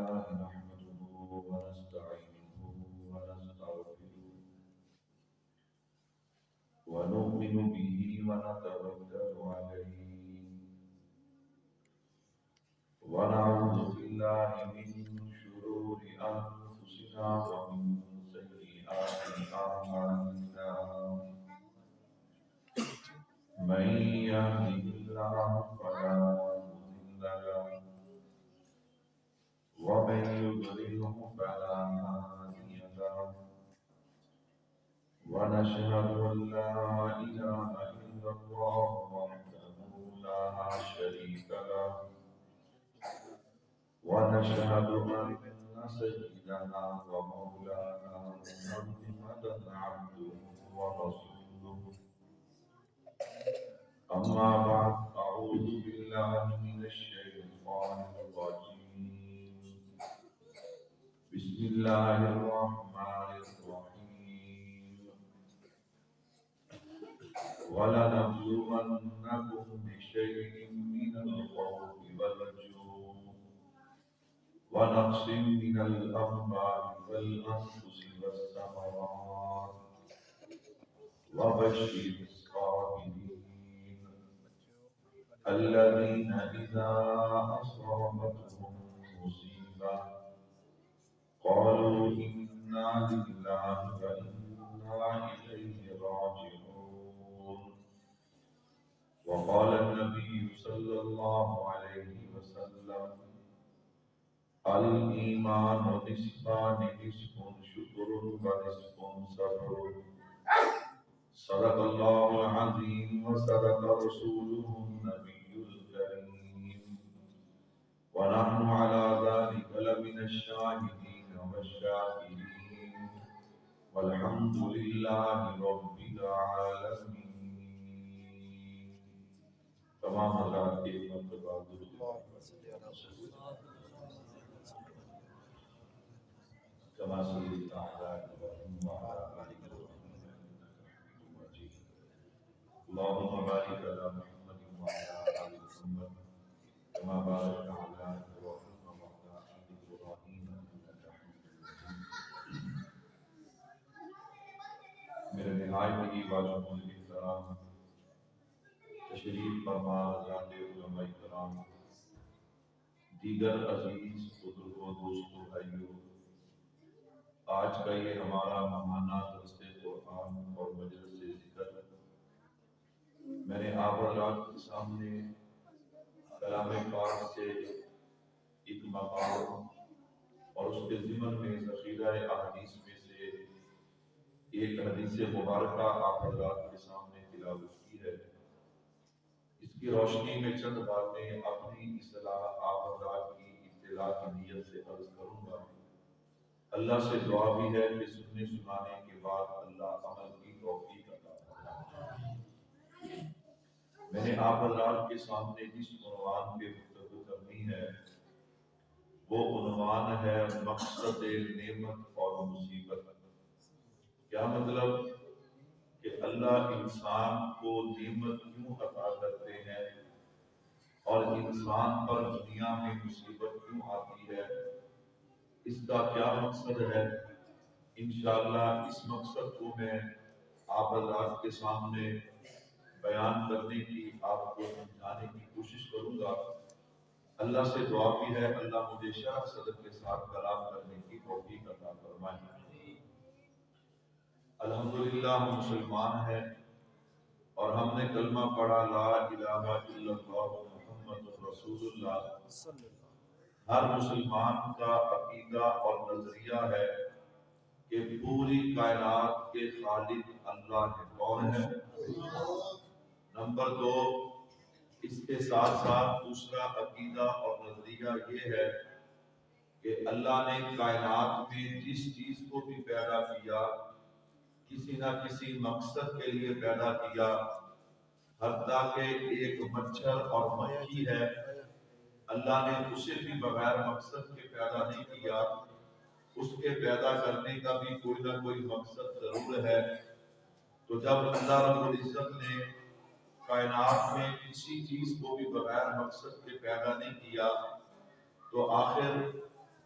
لله نحمده ونستعينه ونستغفره ونؤمن به ونتوكل عليه ونعوذ بالله من شرور أنفسنا ومن سيئات أعمالنا من يهده الله فلا مضل له ومن يضلله فلا هادي له ونشهد أن لا إله إلا الله وحده لا شريك له ونشهد أن سيدنا ومولانا محمدا عبده ورسوله أما بعد أعوذ بالله من الشيطان الرجيم بسم الله الرحمن الرحيم ولنبلونكم بشيء من الخوف والجوع ونقص من الأموال والأنفس والثمرات وبشر الصابرين الذين إذا أصابتهم مصيبة قالوا إنا لله وإنا إليه راجعون وقال النبي صلى الله عليه وسلم الإيمان نصفان نصف شكر ونصف صبر صدق الله العظيم وصدق رسوله النبي الكريم ونحن على ذلك لمن الشاهدين والشاكرين والحمد لله رب العالمين. تمام حضرات ایک مرتبہ درود كما صليت على إبراهيم وعلى آل إبراهيم إنك حميد مجيد. اللهم بارك على محمد وعلى آل محمد كما باركت على إبراهيم وعلى آل إبراهيم إنك حميد مجيد. میرے نہایت ہی واجب الاحترام تشریف فرما حضرات علماء کرام، دیگر عزیز بزرگوں، دوستوں، بھائیوں، آج کا یہ ہمارا ماہانہ درس قرآن اور مجلس ذکر میں نے آپ حضرات کے سامنے کلام پاک سے ایک مقام اور اس کے ضمن میں ذخیرہ احادیث میں سے ایک حدیث مبارکہ آپ حضرات کے سامنے تلاوت کی ہے۔ اس کی روشنی میں چند باتیں اپنی اصلاح آپ حضرات کی اطلاع کی نیت سے عرض کروں گا۔ اللہ سے دعا بھی ہے کہ سننے سنانے کے بعد اللہ عمل کی توفیق عطا فرمائے۔ میں نے آپ حضرات کے سامنے جس عنوان پہ گفتگو کرنی ہے وہ عنوان ہے مقصد نعمت اور مصیبت۔ کیا مطلب کہ اللہ انسان کو نعمت کیوں عطا کرتے ہیں اور انسان پر دنیا میں مصیبت کیوں آتی ہے، اس کا کیا مقصد ہے۔ انشاءاللہ اس مقصد کو میں آپ حضرات کے سامنے بیان کرنے کی، آپ کو سمجھانے کی کوشش کروں گا۔ اللہ سے دعا بھی ہے اللہ مجھے شرح صدر کے ساتھ کلام کرنے کی توفیق عطا فرمائے۔ الحمدللہ ہم مسلمان ہیں اور ہم نے کلمہ پڑھا لا الہ الا اللہ محمد رسول اللہ۔ ہر مسلمان کا عقیدہ اور نظریہ ہے کہ پوری کائنات کے خالق اللہ ہے۔ کون ہے؟ نمبر دو، اس کے ساتھ ساتھ دوسرا عقیدہ اور نظریہ یہ ہے کہ اللہ نے کائنات میں جس چیز کو بھی پیدا کیا کسی نہ کسی مقصد کے لیے پیدا کیا، حتیٰ کہ ایک مچھر اور مکھی ہے، اللہ نے اسے بھی بغیر مقصد کے پیدا نہیں کیا، اس کے پیدا کرنے کا بھی کوئی نہ کوئی مقصد ضرور ہے۔ تو جب اللہ رب العزت نے کائنات میں کسی چیز کو بھی بغیر مقصد کے پیدا نہیں کیا تو آخر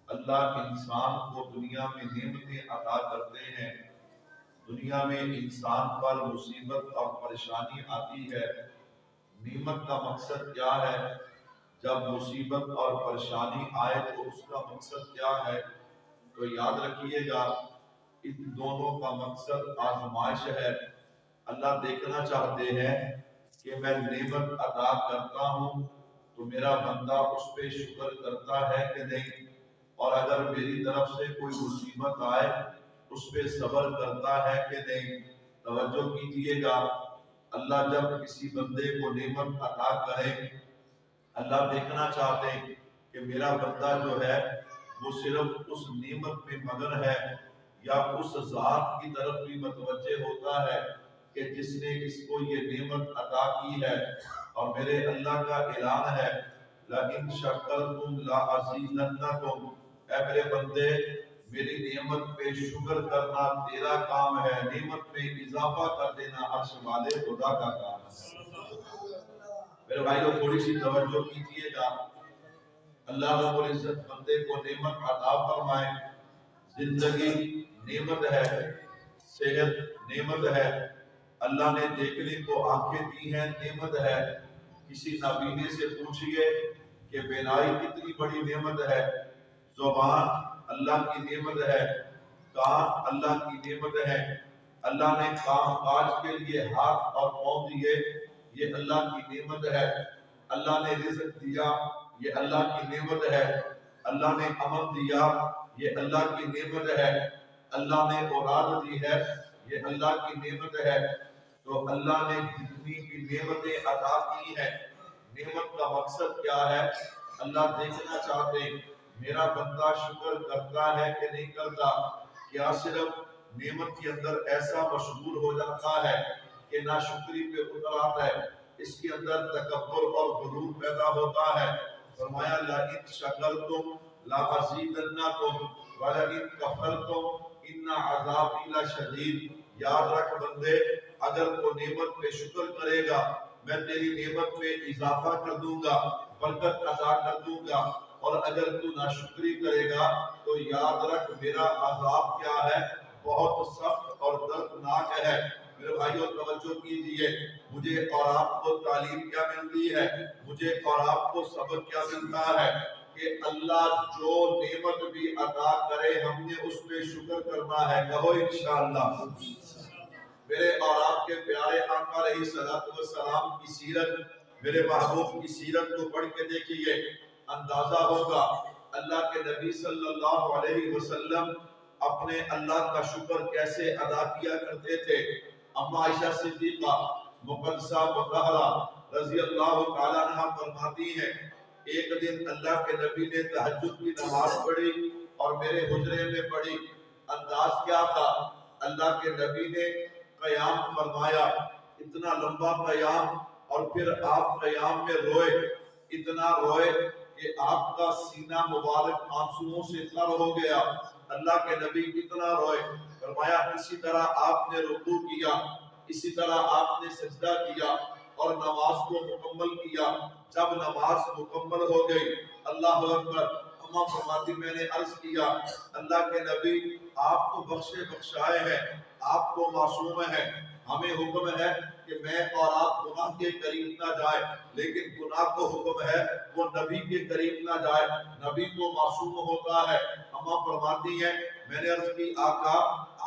اللہ انسان کو دنیا میں نعمتیں عطا کرتے ہیں، دنیا میں انسان پر مصیبت اور پریشانی آتی ہے، نعمت کا مقصد کیا ہے؟ جب مصیبت اور پریشانی آئے تو اس کا مقصد کیا ہے؟ تو یاد رکھیے گا، ان دونوں کا مقصد آزمائش ہے۔ اللہ دیکھنا چاہتے ہیں کہ میں نعمت عطا کرتا ہوں تو میرا بندہ اس پہ شکر کرتا ہے کہ نہیں، اور اگر میری طرف سے کوئی مصیبت آئے اس پہ صبر کرتا ہے کہ نہیں۔ توجہ کیجئے گا، اللہ جب کسی بندے کو نعمت عطا کرے، اللہ دیکھنا چاہتے ہیں کہ میرا بندہ جو ہے وہ صرف اس نعمت میں مگن ہے یا اس ذات کی طرف بھی متوجہ ہوتا ہے کہ جس نے اس کو یہ نعمت عطا کی ہے۔ اور میرے اللہ کا اعلان ہے، لَإِن شَكَرْتُمْ لَأَزِيدَنَّكُمْ، اے میرے بندے میری نعمت پہ شکر کرنا تیرا کام ہے، نعمت میں اضافہ کر دینا عرش والے خدا کا کام ہے۔ میرے بھائیوں تھوڑی سی توجہ کیجئے گا، اللہ رب العزت بندے کو نعمت عطا فرمائے، زندگی نعمت ہے، صحت نعمت ہے، اللہ نے دیکھنے کو آنکھیں دی ہیں نعمت ہے۔ کسی نابینے سے پوچھئے کہ بینائی کتنی بڑی نعمت ہے، زبان اللہ کی نعمت ہے، کان اللہ کی نعمت ہے، اللہ نے کام کاج کے لیے ہاتھ اور پاؤں دیے، یہ اللہ کی نعمت ہے، اللہ نے رزق دیا، یہ اللہ کی نعمت ہے، اللہ نے امن دیا، یہ اللہ کی نعمت ہے، اللہ نے اولاد دی ہے، یہ اللہ کی نعمت ہے۔ تو اللہ نے جتنی بھی نعمتیں عطا کی ہیں، نعمت کا مقصد کیا ہے؟ اللہ دیکھنا چاہتے ہیں میرا بندہ شکر کرتا ہے کہ نہیں کرتا، کیا صرف نعمت کے اندر ایسا مشغول ہو جاتا ہے کہ ناشکری پہ اتر آتا ہے، اس کے اندر تکبر اور غرور پیدا ہوتا ہے۔ فرمایا لَإِن شَكَرْتُمْ لَأَزِيدَنَّكُمْ وَلَئِن كَفَرْتُمْ إِنَّ عَذَابِي لَشَدِيدٌ۔ یاد رکھ بندے، اگر تو نعمت پہ شکر کرے گا میں تیری نعمت میں اضافہ کر دوں گا، برکت عطا کر دوں گا، اور اگر تو ناشکری کرے گا تو یاد رکھ میرا عذاب کیا ہے؟ بہت سخت اور دردناک ہے۔ میرے بھائیوں توجہ کیجئے، مجھے اور آپ کو تعلیم کیا ملتی ہے؟ مجھے اور آپ کو سبق کیا ملتا ہے؟ کہ اللہ جو نعمت بھی عطا کرے ہم نے اس پہ شکر کرنا ہے۔ کہو انشاءاللہ۔ میرے اور آپ کے پیارے آقا علیہ السلام کی سیرت، میرے محبوب کی سیرت کو پڑھ کے دیکھیے، اندازہ ہوگا اللہ کے نبی صلی اللہ علیہ وسلم اپنے اللہ کا شکر کیسے ادا کیا کرتے تھے۔ اما عائشہ صدیقہ مقدسہ مطہرہ رضی اللہ تعالیٰ عنہ فرماتی ہیں، ایک دن اللہ کے نبی نے تہجد کی نماز پڑھی اور میرے حجرے میں پڑھی۔ انداز کیا تھا؟ اللہ کے نبی نے قیام فرمایا، اتنا لمبا قیام، اور پھر آپ قیام میں روئے، اتنا روئے کہ آپ کا سینہ مبارک آنسوؤں سے تر ہو گیا۔ اللہ کے نبی کتنا روئے، فرمایا اسی طرح آپ نے رکوع کیا، اسی طرح آپ نے سجدہ کیا اور نماز کو مکمل کیا۔ جب نماز مکمل ہو گئی، اللہ اکبر، اما فرماتی میں نے عرض کیا اللہ کے نبی آپ تو بخشے بخشائے ہیں، آپ کو معصوم ہیں، ہمیں حکم ہے کہ میں اور آپ گناہ کے قریب نہ جائے، لیکن گناہ کو حکم ہے وہ نبی کے قریب نہ جائے، نبی کو معصوم ہوتا ہے۔ اما فرماتی ہیں میں نے عرض کی آقا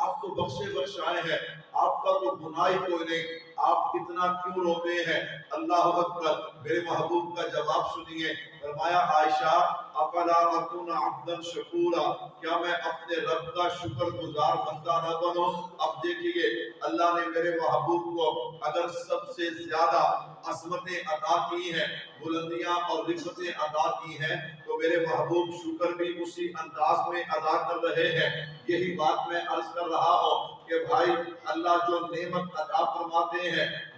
آپ تو بخشے بخشائے ہیں، آپ کا تو گناہ ہی کوئی نہیں، آپ اتنا کیوں روتے ہیں؟ اللہ اکبر، میرے محبوب کا جواب سنیے، فرمایا عائشہ افلا اکون عبدا شکورا، کیا میں اپنے رب کا شکر گزار بندہ نہ بنوں؟ اب دیکھیے اللہ نے میرے محبوب کو اگر سب سے زیادہ عظمتیں عطا کی ہیں، بلندیاں اور رفتیں عطا کی ہیں، تو میرے محبوب شکر بھی اسی انداز میں ادا کر رہے ہیں۔ یہی بات میں عرض کر رہا ہوں کہ بھائی اللہ جو نعمت عطا فرماتے ہیں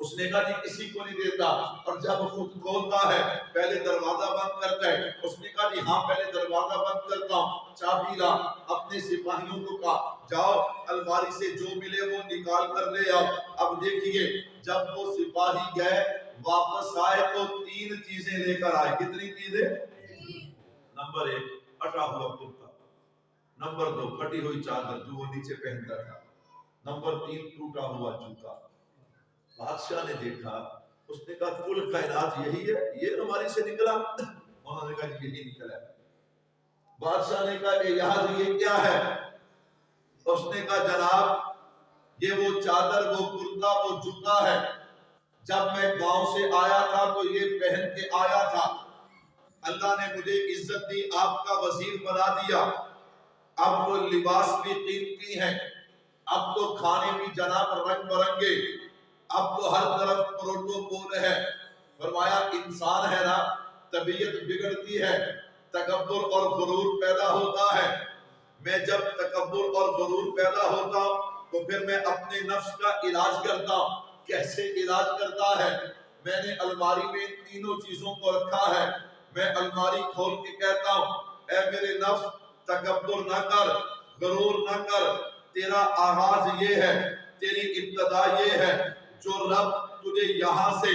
اس نے کہا جی کسی کو نہیں دیتا، اور جب خود کھولتا ہے پہلے دروازہ بند کرتا ہے۔ اس نے کہا جی ہاں پہلے دروازہ بند کرتا ہوں، چابی لا۔ اپنے سپاہیوں کو کہا جاؤ الماری سے جو ملے وہ نکال کر لے آؤ۔ اب دیکھیے جب وہ سپاہی گئے واپس آئے تو 3 چیزیں لے کر آئے۔ کتنی چیزیں؟ نمبر 1 پھٹا ہوا کرتا، نمبر 2 پھٹی ہوئی چادر جو وہ نیچے پہنتا تھا، نمبر 3 ٹوٹا ہوا جوتا۔ بادشاہ نے دیکھا، اس نے کہا کل کائنات یہی ہے، یہ ہماری سے نکلا؟ انہوں نے کہا یہی نکلا ہے۔ بادشاہ نے کہا کہ یار یہ کیا ہے؟ اس نے کہا جناب یہ وہ چادر، وہ کرتا، وہ جوتا ہے، جب میں گاؤں سے آیا تھا تو یہ پہن کے آیا تھا، اللہ نے مجھے عزت دی، آپ کا وزیر بنا دیا، اب تو لباس بھی قیمتی ہیں، اب تو کھانے بھی جناب رنگ برنگے، اب تو ہر طرف پروٹوکول ہے۔ فرمایا انسان ہے نا طبیعت بگڑتی ہے، تکبر اور غرور پیدا ہوتا ہے، میں جب تکبر اور غرور پیدا ہوتا ہوں تو پھر میں اپنے نفس کا علاج کرتا ہوں۔ کیسے علاج کرتا ہے؟ میں نے الماری میں ان تینوں چیزوں کو رکھا ہے، میں الماری کھول کے کہتا ہوں اے میرے نفس تکبر نہ کر، غرور نہ کر، تیرا آغاز یہ ہے، تیری ابتدا یہ ہے، جو رب تجھے یہاں سے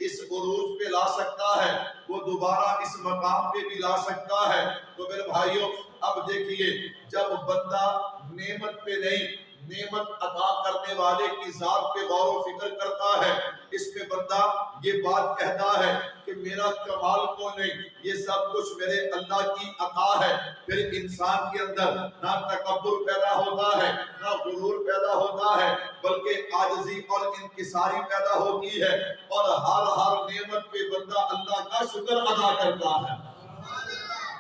اس عروج پہ لا سکتا ہے وہ دوبارہ اس مقام پہ بھی لا سکتا ہے۔ تو میرے بھائیوں اب دیکھیے جب بندہ نعمت پہ نہیں، نعمت عطا کرنے والے کی ذات پہ غور و فکر کرتا ہے، اس پہ بندہ یہ بات کہتا ہے کہ میرا کمال کو نہیں، یہ سب کچھ میرے اللہ کی عطا ہے، پھر انسان کے اندر نہ تکبر پیدا ہوتا ہے، نہ غرور پیدا ہوتا ہے، بلکہ عاجزی اور انکساری پیدا ہوتی ہے، اور ہر نعمت پہ بندہ اللہ کا شکر ادا کرتا ہے۔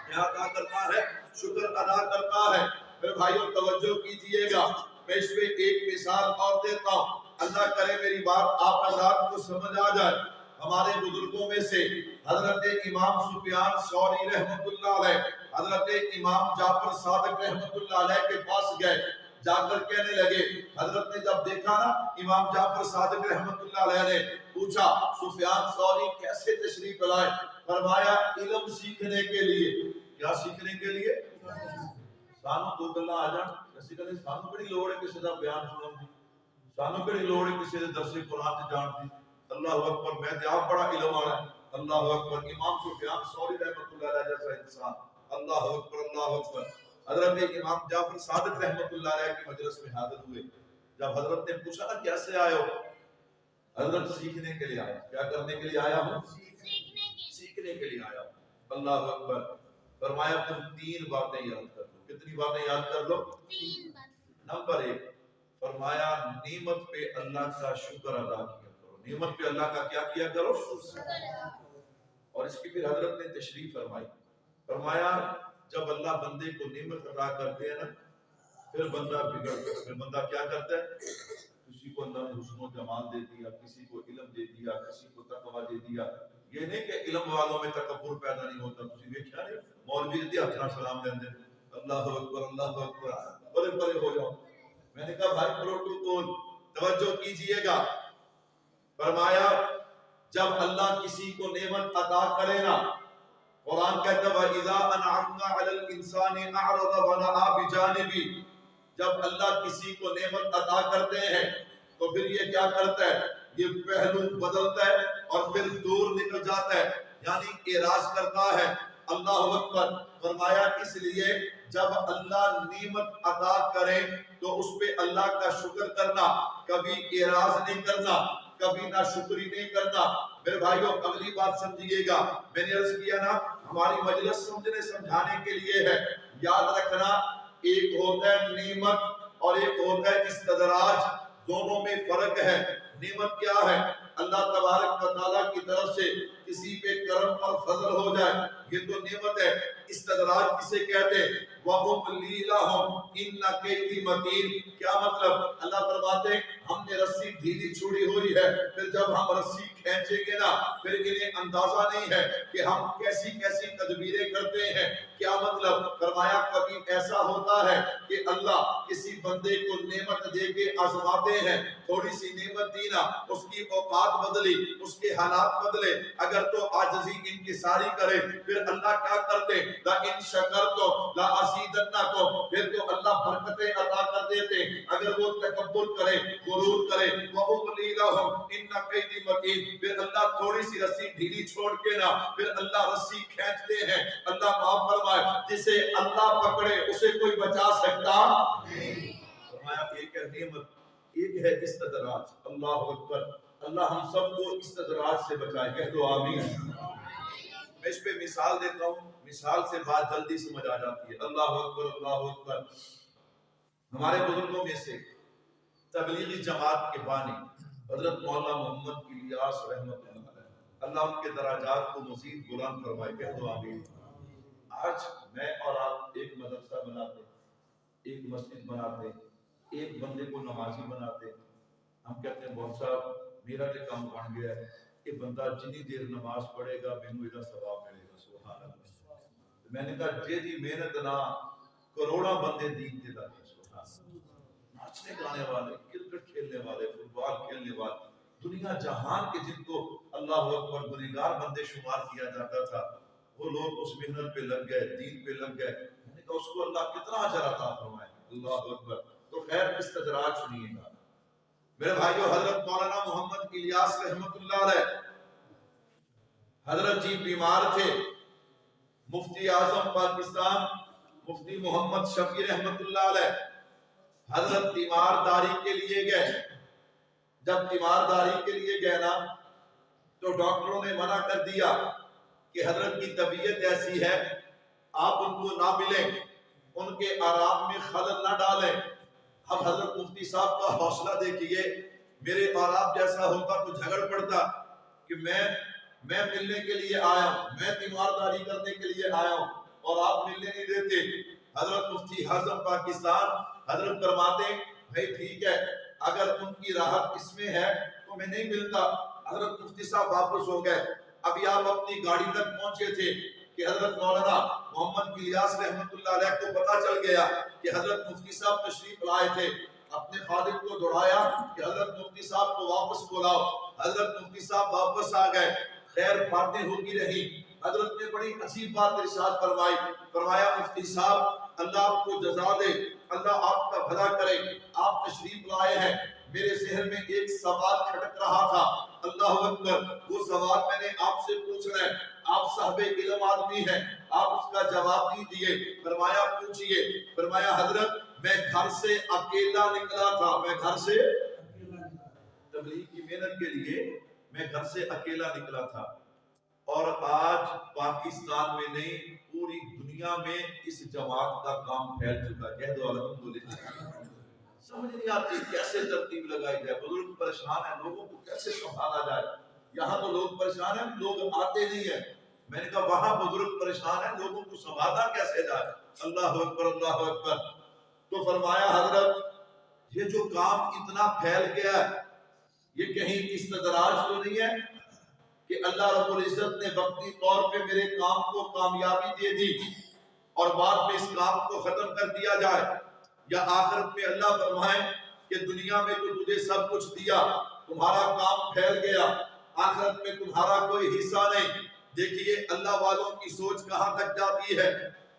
کیا ادا کرتا ہے؟ شکر ادا کرتا ہے۔ میرے بھائیوں توجہ کیجئے گا، میں اس پہ ایک مثال اور دیتا ہوں، اللہ کرے میری بات آپ حضرات کو سمجھ آ جائے۔ ہمارے بزرگوں میں سے حضرت امام سفیان ثوری رحمۃ اللہ علیہ حضرت امام جعفر صادق رحمۃ اللہ علیہ کے پاس گئے، جا کر کہنے لگے، حضرت نے جب دیکھا نا امام جعفر صادق رحمۃ اللہ علیہ نے پوچھا سفیان ثوری کیسے تشریف لائے؟ فرمایا علم سیکھنے کے لیے۔ کیا سیکھنے کے لیے؟ سانو دو گلا آ جان، اسی کہتے سانو بڑی لوڑ ہے کسی کا بیان سنن دی، سانو بڑی لوڑ ہے کسی کے درس قرآن سے جان دی۔ اللہ اکبر، میں تے آپ بڑا علم والا ہے۔ اللہ اکبر، امام سفیان ثوری رحمۃ اللہ علیہ جیسا انسان، اللہ اکبر اللہ اکبر۔ حضرت امام جعفر صادق رحمۃ اللہ علیہ کی مجلس میں حاضر ہوئے، جب حضرت نے پوچھا نا کیسے آئے ہو؟ حضرت سیکھنے کے لیے آیا۔ کیا کرنے کے لیے آیا ہوں؟ سیکھنے کے لیے آیا ہوں۔ اللہ اکبر۔ فرمایا تم 3 باتیں یاد کر لو۔ کتنی باتیں یاد کر لو؟ 3 باتیں۔ نمبر 1 فرمایا نعمت پہ اللہ کا شکر ادا کیا کرو۔ نعمت پہ اللہ کا کیا کیا کرو؟ اور اس کی پھر حضرت نے تشریح فرمائی، فرمایا جب اللہ بندے کو نعمت عطا کرتے ہیں نا پھر بندہ بگڑتا ہے۔ پھر بندہ کیا کرتا ہے؟ کسی کو اللہ نے حسن و جمال دے دیا، کسی کو علم دے دیا، کسی کو تقویٰ دے دیا۔ یہ نہیں کہ علم والوں میں تکبر پیدا نہیں ہوتا، تسی دیکھا نہیں مولوی دی ہاتھ نال سلام دیندے اللہ اکبر اللہ اکبر، بڑے بڑے ہو جاؤ۔ میں نے کہا بھائی پروٹوکول توجہ کیجئے گا۔ فرمایا جب اللہ کسی کو نعمت عطا کرے نا، قرآن کہتا ہے وَإِذَا أَنْعَمْنَا عَلَى الْإِنسَانِ أَعْرَضَ وَنَأَىٰ بِجَانِبِهِ۔ جب اللہ کسی کو نعمت عطا کرتے ہیں تو پھر یہ کیا کرتا ہے؟ یہ پہلو بدلتا ہے اور پھر دور نکل جاتا ہے، یعنی اعراض کرتا ہے۔ اللہ اکبر۔ فرمایا اس لیے جب اللہ نعمت عطا کرے تو اس پہ اللہ کا شکر کرنا، کبھی اعراض نہیں کرنا، کبھی ناشکری نہیں کرنا۔ میرے بھائیوں اگلی بات سمجھیے گا، میں نے عرض کیا نا ہماری مجلس سمجھنے سمجھانے کے لیے ہے۔ یاد رکھنا ایک ہوتا ہے نعمت اور ایک ہوتا ہے استدراج، دونوں میں فرق ہے۔ نعمت کیا ہے؟ اللہ تبارک و تعالیٰ کی طرف سے کسی پہ کرم اور فضل ہو جائے، یہ تو نعمت ہے۔ استدراج کسے کہتے ہیں؟ وَأُمْلِي لَهُمْ إِنَّ كَيْدِي مَتِينٌ۔ کیا مطلب؟ اللہ فرماتے ہیں ہم نے رسی ڈھیلی چھوڑی ہوئی ہے، پھر جب ہم رسی کھینچیں گے نا پھر انہیں اندازہ نہیں ہے کہ ہم کیسی کیسی تدبیریں کرتے ہیں۔ کیا مطلب؟ فرمایا کبھی ایسا ہوتا ہے کہ اللہ کسی بندے کو نعمت دے کے آزماتے ہیں، تھوڑی سی نعمت دی نا، اس کی اوقات بدلی، اس کے حالات بدلے، اگر تو عاجزی انکساری کرے پھر اللہ کیا کرتے؟ لَإِن شَكَرْتُمْ لَأَزِيدَنَّكُمْ، پھر تو اللہ برکتیں عطا کر دیتے۔ اگر وہ تکبر کرے، غرور کرے، وَأُمْلِي لَهُمْ إِنَّ كَيْدِي مَتِينٌ، پھر اللہ تھوڑی سی رسی ڈھیلی چھوڑ کے نا پھر اللہ رسی کھینچتے ہیں۔ اللہ معاف فرمائے، جسے اللہ پکڑے اسے کوئی بچا سکتا نہیں۔ فرمایا ایک ہے نعمت، ایک ہے استدراج۔ اللہ اکبر، اللہ ہم سب کو استدراج سے بچائے، کہہ دو آمین۔ میں اس پہ مثال دیتا ہوں، مثال سے بات جلدی سمجھ آ جاتی ہے۔ اللہ اکبر، اللہ اکبر۔ ہمارے بزرگوں میں سے تبلیغی جماعت کے بانی حضرت مولانا محمد الیاس رحمۃ اللہ علیہ، اللہ ان کے درجات کو مزید بلند فرمائے، کہہ دو آمین۔ آج میں اور آپ ایک مدرسہ بناتے، ایک مسجد بناتے، ایک بندے کو نمازی بناتے، ہم کہتے ہیں بہت صاحب میرا جو کام بن گیا ہے کہ بندہ جتنی دیر نماز پڑھے گا مینوں ادھر ثواب ملے گا۔ سبحان اللہ۔ میں نے کہا جی محنت نہ کروڑا بندے دین کے لائے، سبحان اللہ، ناچنے گانے والے، کرکٹ کھیلنے والے، فٹ بال کھیلنے والے، دنیا جہان کے جن کو اللہ اکبر گنہگار بندے شمار کیا جاتا تھا، وہ لوگ اس محنت پہ لگ گئے، دین پہ لگ گئے۔ میں نے کہا اس کو اللہ کتنا اجر عطا فرمائے۔ اللہ اکبر۔ تو خیر استدراج سنیے گا میرے بھائیو، حضرت مولانا محمد الیاس رحمۃ اللہ علیہ، حضرت جی بیمار تھے، مفتی اعظم پاکستان مفتی محمد شفیع رحمۃ اللہ علیہ حضرت تیمارداری کے لیے گئے۔ جب تیمارداری کے لیے گئے نا تو ڈاکٹروں نے منع کر دیا کہ حضرت کی طبیعت ایسی ہے آپ ان کو نہ ملیں، ان کے آرام میں خلل نہ ڈالیں۔ اب حضرت مفتی صاحب کا حوصلہ دیکھیے، میرے آرام جیسا ہوتا تو جھگڑ پڑتا کہ میں ملنے کے لیے آیا ہوں، میں تیمارداری کرنے کے لیے آیا ہوں اور آپ ملنے نہیں دیتے۔ حضرت مفتی اعظم پاکستان حضرت فرماتے بھائی ٹھیک ہے، اگر ان کی راحت اس میں ہے تو میں نہیں ملتا۔ حضرت مفتی صاحب واپس ہو گئے۔ ابھی آپ اپنی گاڑی تک پہنچے تھے کہ حضرت مولانا محمد الیاس رحمۃ اللہ علیہ کو پتہ چل گیا کہ حضرت مفتی صاحب تشریف لائے تھے۔ اپنے خادم کو دوڑایا کہ حضرت مفتی صاحب کو واپس بلاؤ۔ حضرت مفتی صاحب واپس آ گئے، خیر باتیں ہوتی رہی۔ حضرت نے بڑی عجیب بات ارشاد فرمائی، فرمایا مفتی صاحب اللہ آپ کو جزا دے، اللہ آپ کا بھلا کرے، آپ تشریف لائے ہیں، میرے ذہن میں ایک سوال کھٹک رہا تھا۔ اللہ اکبر، وہ سوال میں نے آپ سے پوچھنا ہے، آپ صاحب علم آدمی ہیں، آپ اس کا جواب نہیں دیے۔ فرمایا پوچھئے۔ فرمایا حضرت میں گھر سے اکیلا نکلا تھا، میں گھر سے تبلیغ کی محنت کے لیے میں گھر سے اکیلا نکلا تھا، اور آج پاکستان میں نہیں پوری دنیا میں اس جماعت کا کام پھیل چکا۔ کہہ دو الحمدللہ۔ سمجھ نہیں آتی کیسے ترتیب لگائی جائے، بزرگ پریشان ہیں، لوگوں کو کیسے سنبھالا جائے۔ یہاں تو لوگ پریشان ہیں، لوگ آتے نہیں ہیں۔ میں نے کہا وہاں بزرگ پریشان ہیں، لوگوں کو سنبھالا کیسے جائے۔ اللہ اکبر، اللہ اکبر۔ تو فرمایا حضرت یہ جو کام اتنا پھیل گیا ہے یہ کہیں استدراج تو نہیں ہے کہ اللہ رب العزت نے وقتی طور پہ میرے کام کو کامیابی دے دی اور بعد میں اس کام کو ختم کر دیا جائے، یا آخرت میں اللہ فرمائے کہ دنیا میں تو تجھے سب کچھ دیا، تمہارا کام پھیل گیا، آخرت میں تمہارا کوئی حصہ نہیں۔ دیکھیے اللہ والوں کی سوچ کہاں تک جاتی ہے۔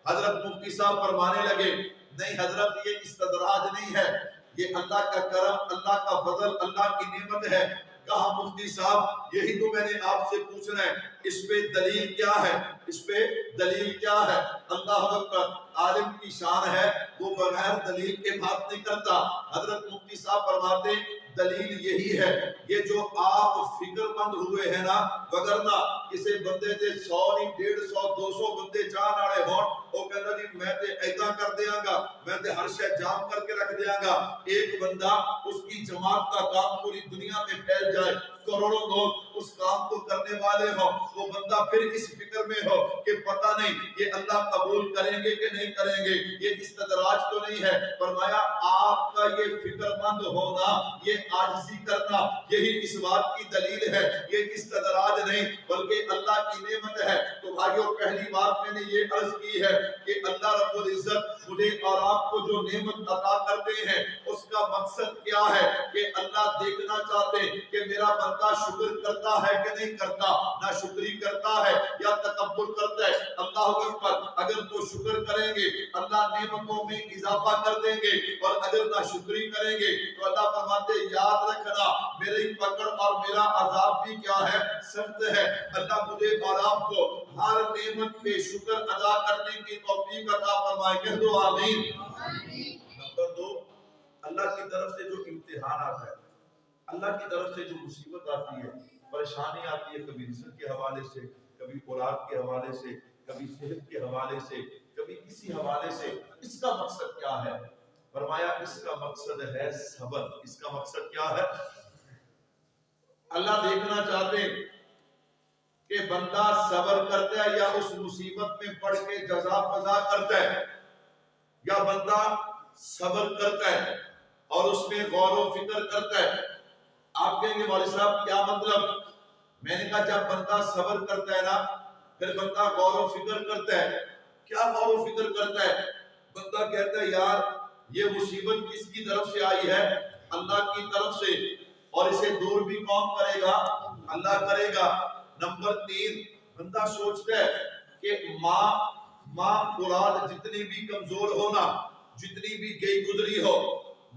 حضرت مفتی صاحب فرمانے لگے نہیں حضرت یہ استدراج نہیں ہے، یہ اللہ کا کرم، اللہ کا فضل، اللہ کی نعمت ہے۔ کہا مفتی صاحب یہی تو میں نے آپ سے پوچھنا ہے، اس پہ دلیل کیا ہے، اس پہ دلیل کیا ہے۔ اللہ اکبر، عالم کی شان ہے وہ بغیر دلیل کے بات نہیں کرتا۔ حضرت مفتی صاحب فرماتے دلیل یہی ہے، یہ جو آپ فکر مند ہوئے ہیں نا، وگرنہ کسی بندے دے 100 نہیں 150 200 بندے جان آڑے ہون، وہ کہنا جی میں تے ایدہ کر دیاں گا، میں تے ہر شے جام کر کے رکھ دیاں گا۔ ایک بندہ اس کی جماعت کا کام پوری دنیا میں پھیل جائے، کروڑوں لوگ اس کام کو کرنے والے ہو، وہ بندہ پھر اس فکر میں ہو کہ پتہ نہیں یہ اللہ قبول کریں گے کہ نہیں کریں گے، یہ استدراج تو نہیں ہے۔ فرمایا آپ کا یہ فکر مند ہونا، یہ عاجزی کرنا، یہی اس بات کی دلیل ہے، یہ استدراج نہیں بلکہ اللہ کی نعمت ہے۔ تو بھائیو پہلی بات میں نے یہ عرض کی ہے کہ اللہ رب العزت مجھے اور آپ کو جو نعمت عطا کرتے ہیں اس کا مقصد کیا ہے کہ اللہ دیکھنا چاہتے کہ میرا بندہ شکر کرتا ہے کہ نہیں کرتا، نہ شکری کرتا ہے یا تکبر کرتا ہے۔ اللہ اکبر، اگر تو شکر کریں گے اللہ نعمتوں میں اضافہ کر دیں گے، اور اگر نہ شکری کریں گے تو اللہ فرماتے یاد رکھنا میری پکڑ اور میرا عذاب بھی کیا ہے، سخت ہے۔ اللہ مجھے اور آپ کو ہر نعمت پہ شکر ادا کرنے کی توفیق عطا فرمائے، کہہ دو آمین۔ نمبر 2، اللہ کی طرف سے جو امتحانات ہے، اللہ کی طرف سے جو مصیبت آتی ہے، پریشانی آتی ہے، کبھی رزق کے حوالے سے، کبھی اولاد کے حوالے سے، کبھی صحت کے حوالے سے، کبھی کسی حوالے سے، اس کا مقصد کیا ہے؟ فرمایا اس کا مقصد ہے صبر۔ اس کا مقصد کیا ہے؟ اللہ دیکھنا چاہتے ہیں کہ بندہ صبر کرتا ہے یا اس مصیبت میں پڑ کے جزا فضا کرتا ہے، یا بندہ صبر کرتا ہے اور اس میں غور و فکر کرتا ہے۔ آپ کہیں گے مولوی صاحب کیا مطلب؟ میں نے کہا جب بندہ صبر کرتا ہے نا، پھر بندہ غور و فکر کرتا ہے۔ کیا غور و فکر کرتا ہے؟ بندہ کہتا ہے یار یہ مصیبت کس کی طرف سے آئی ہے؟ اللہ کی طرف سے، اور اسے دور بھی کون کرے گا؟ اللہ کرے گا۔ نمبر 3، بندہ سوچتا ہے کہ ماں اولاد جتنی بھی کمزور ہونا، جتنی بھی گئی گزری ہو،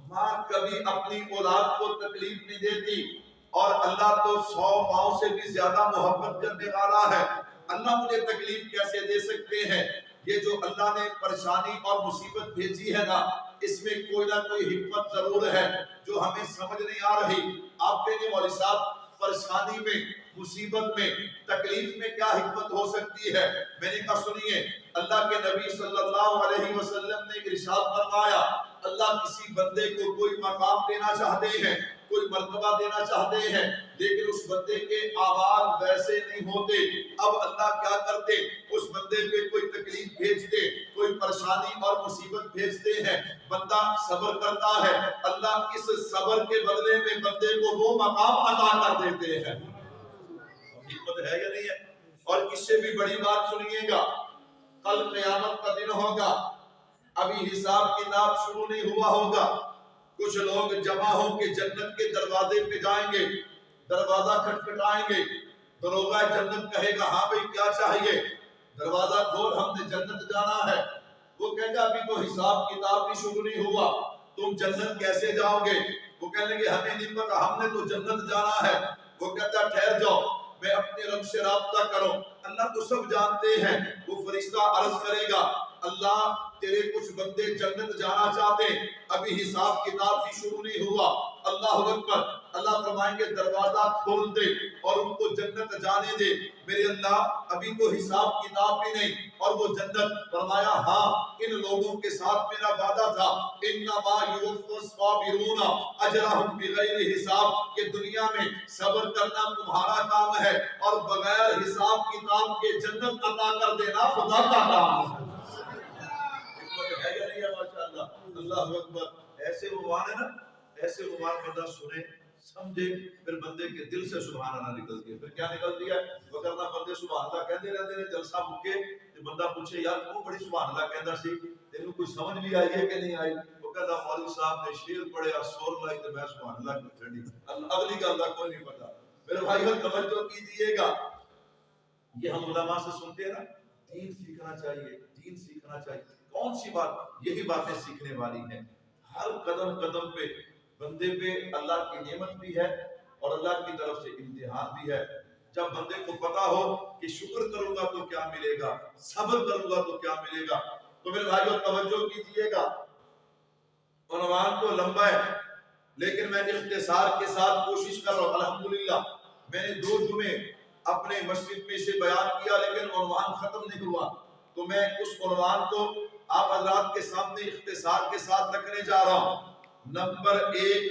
ماں کبھی اپنی اولاد کو تکلیف نہیں دیتی، اور اللہ تو 100 ماؤں سے بھی زیادہ محبت کرنے والا ہے۔ اللہ مجھے تکلیف کیسے دے سکتے ہیں؟ یہ جو اللہ نے پریشانی اور مصیبت بھیجی ہے نا، اس میں کوئی نہ کوئی حکمت ضرور ہے جو ہمیں سمجھ نہیں آ رہی۔ آپ کہیں گے مولوی صاحب پریشانی میں، مصیبت میں، تکلیف میں کیا حکمت ہو سکتی ہے؟ میں نے کہا سنیے، اللہ کے نبی صلی اللہ علیہ وسلم نے ارشاد فرمایا اللہ کسی بندے کو کوئی مقام دینا چاہتے ہیں، کوئی مرتبہ دینا چاہتے ہیں، لیکن اس بندے کے اعمال ویسے نہیں ہوتے۔ اب اللہ کیا کرتے؟ اس بندے پہ کوئی تکلیف بھیجتے، کوئی پریشانی اور مصیبت بھیجتے ہیں، بندہ صبر کرتا ہے، اللہ اس صبر کے بدلے میں بندے کو وہ مقام عطا کر دیتے ہیں۔ حکمت ہے یا نہیں ہے؟ اور اس سے بھی بڑی بات سنیے گا، کل قیامت کا دن ہوگا، ابھی حساب کتاب شروع نہیں ہوا ہوگا، کچھ لوگ جمع ہو کے جنت کے دروازے پہ جائیں گے، دروازہ کھٹکھٹائیں گے، دروغہ جنت کہے گا ہاں بھئی کیا چاہیے؟ دروازہ کھول، ہم نے جنت جانا ہے۔ وہ کہے گا ابھی تو حساب کتاب بھی شروع نہیں ہوا، تم جنت کیسے جاؤ گے؟ وہ کہنے لگے ہمیں نہیں پتا، ہم نے تو جنت جانا ہے۔ وہ کہتا ٹھہر جاؤ، میں اپنے رب سے رابطہ کروں، اللہ تو سب جانتے ہیں۔ وہ فرشتہ عرض کرے گا اللہ تیرے کچھ بندے جنت جانا چاہتے ہیں، ابھی حساب کتاب بھی شروع نہیں ہوا۔ اللہ اکبر، اللہ فرمائیں گے دروازہ کھول دے اور ان کو جنت جانے دے۔ میرے اللہ ابھی تو حساب کتاب بھی نہیں، اور وہ جنت۔ فرمایا ہاں ان لوگوں کے ساتھ میرا وعدہ تھا انما یوفی الصابرون اجرهم بغیر حساب، کہ دنیا میں صبر کرنا تمہارا کام ہے اور بغیر حساب کتاب کے جنت عطا کر دینا خدا کا کام ہے۔ ہے یا نہیں ہے؟ ماشاءاللہ، اللہ اکبر۔ ایسے عنوان ہے نا، ایسے عنوان بندہ سنے سمجھے، پھر بندے کے دل سے سبحان اللہ نکلتی ہے۔ پھر کیا نکلتی ہے؟ وگرنہ بندے سبحان اللہ کہتے رہتے ہیں، جلسہ مکے تو بندہ پوچھے یار تو بڑی سبحان اللہ کہتا سی، تینوں کوئی سمجھ بھی آئی ہے کہ نہیں آئی؟ وہ کہتا مولوی صاحب نے شیر پڑھیا سور لائی تو میں سبحان اللہ کی چھڑی، اگلی گل کا کوئی نہیں پتا۔ میرے بھائیو توجہ کیجئے گا، یہ ہم علماء سے سنتے ہیں نا، دین سیکھنا چاہیے، دین سیکھنا چاہیے۔ کون سی بات؟ یہی باتیں سیکھنے والی ہیں۔ ہر قدم قدم پہ بندے پہ اللہ کی نعمت بھی ہے اور اللہ کی طرف سے امتحان بھی ہے۔ جب بندے کو پتا ہو کہ شکر کروں گا تو کیا ملے گا، صبر کروں گا تو کیا ملے گا، تو میرے بھائیو توجہ کیجئے گا۔ عنوان تو لمبا ہے لیکن میں اختصار کے ساتھ کوشش کر رہا ہوں۔ الحمدللہ میں نے 2 جمعے اپنے مسجد میں سے بیان کیا لیکن عنوان ختم نہیں ہوا، تو میں اس عنوان کو آپ حضرات کے سامنے اختصار کے ساتھ رکھنے جا رہا ہوں۔ نمبر 1،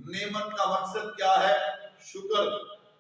نعمت کا مقصد کیا ہے؟ شکر۔